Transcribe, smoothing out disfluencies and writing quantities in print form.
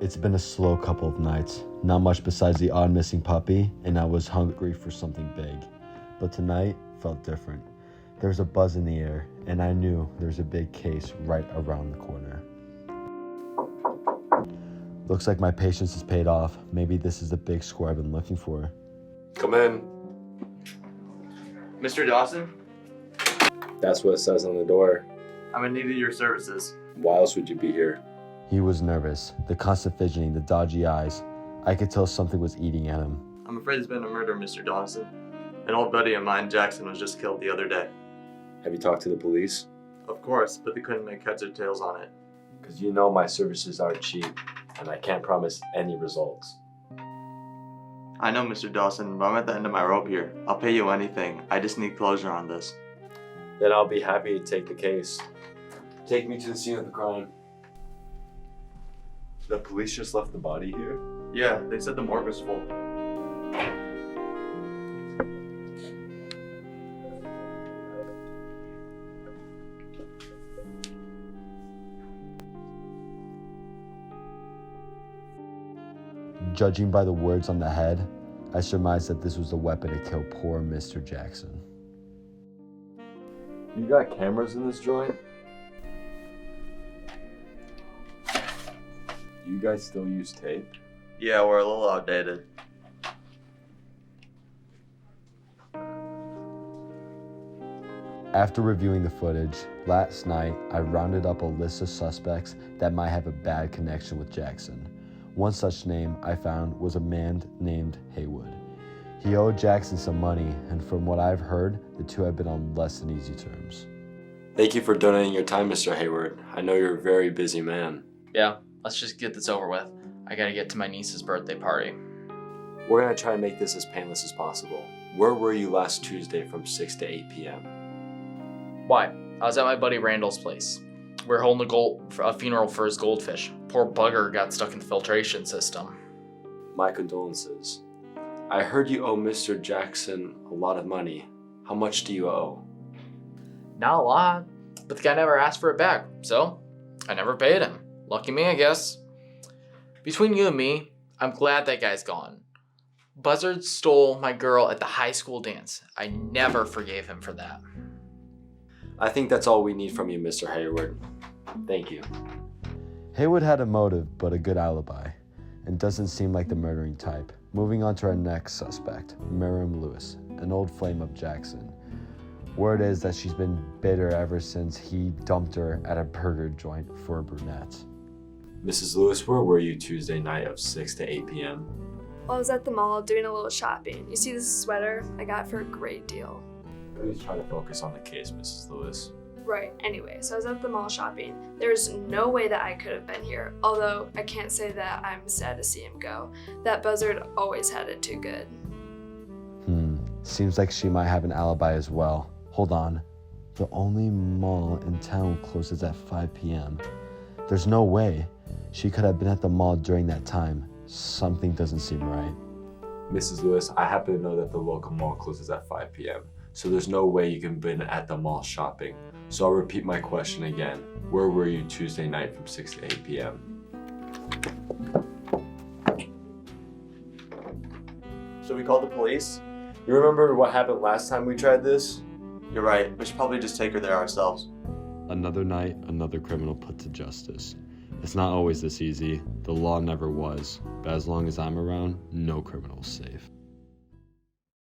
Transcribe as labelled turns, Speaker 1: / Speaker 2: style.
Speaker 1: It's been a slow couple of nights. Not much besides the odd missing puppy, and I was hungry for something big. But tonight felt different. There was a buzz in the air, and I knew there was a big case right around the corner. Looks like my patience has paid off. Maybe this is the big score I've been looking for.
Speaker 2: Come in.
Speaker 3: Mr. Dawson,
Speaker 2: That's what it says on the door.
Speaker 3: I'm in need of your services.
Speaker 2: Why else would you be here?
Speaker 1: He was nervous. The constant fidgeting, the dodgy eyes. I could tell something was eating at him.
Speaker 3: I'm afraid there's been a murder, Mr. Dawson. An old buddy of mine, Jackson, was just killed the other day.
Speaker 2: Have you talked to the police?
Speaker 3: Of course, but they couldn't make heads or tails on it.
Speaker 2: Because you know my services aren't cheap, and I can't promise any results.
Speaker 3: I know, Mr. Dawson, but I'm at the end of my rope here. I'll pay you anything. I just need closure on this.
Speaker 2: Then I'll be happy to take the case. Take me to the scene of the crime. The police just left the body here?
Speaker 3: Yeah, they said the morgue was full.
Speaker 1: Judging by the words on the head, I surmised that this was the weapon to kill poor Mr. Jackson.
Speaker 2: You got cameras in this joint? Do you guys still use tape?
Speaker 3: Yeah, we're a little outdated.
Speaker 1: After reviewing the footage, last night I rounded up a list of suspects that might have a bad connection with Jackson. One such name I found was a man named Haywood. He owed Jackson some money, and from what I've heard, the two have been on less than easy terms.
Speaker 2: Thank you for donating your time, Mr. Hayward. I know you're a very busy man.
Speaker 4: Yeah, let's just get this over with. I gotta get to my niece's birthday party.
Speaker 2: We're gonna try and make this as painless as possible. Where were you last Tuesday from 6 to 8 p.m.?
Speaker 4: Why? I was at my buddy Randall's place. We're holding a funeral for his goldfish. Poor bugger got stuck in the filtration system.
Speaker 2: My condolences. I heard you owe Mr. Jackson a lot of money. How much do you owe?
Speaker 4: Not a lot, but the guy never asked for it back, so I never paid him. Lucky me, I guess. Between you and me, I'm glad that guy's gone. Buzzard stole my girl at the high school dance. I never forgave him for that.
Speaker 2: I think that's all we need from you, Mr. Hayward. Thank you.
Speaker 1: Haywood had a motive, but a good alibi, and doesn't seem like the murdering type. Moving on to our next suspect, Miriam Lewis, an old flame of Jackson. Word is that she's been bitter ever since he dumped her at a burger joint for a brunette.
Speaker 2: Mrs. Lewis, where were you Tuesday night of 6 to 8 p.m.?
Speaker 5: Well, I was at the mall doing a little shopping. You see this sweater I got for a great deal.
Speaker 2: Please try to focus on the case, Mrs. Lewis.
Speaker 5: Right, anyway, so I was at the mall shopping. There's no way that I could have been here, although I can't say that I'm sad to see him go. That buzzard always had it too good.
Speaker 1: Seems like she might have an alibi as well. Hold on. The only mall in town closes at 5 p.m. There's no way she could have been at the mall during that time. Something doesn't seem right.
Speaker 2: Mrs. Lewis, I happen to know that the local mall closes at 5 p.m., so there's no way you can have been at the mall shopping. So I'll repeat my question again. Where were you Tuesday night from 6 to 8 p.m.?
Speaker 3: Should we call the police?
Speaker 2: You remember what happened last time we tried this?
Speaker 3: You're right. We should probably just take her there ourselves.
Speaker 1: Another night, another criminal put to justice. It's not always this easy. The law never was. But as long as I'm around, no criminal's safe.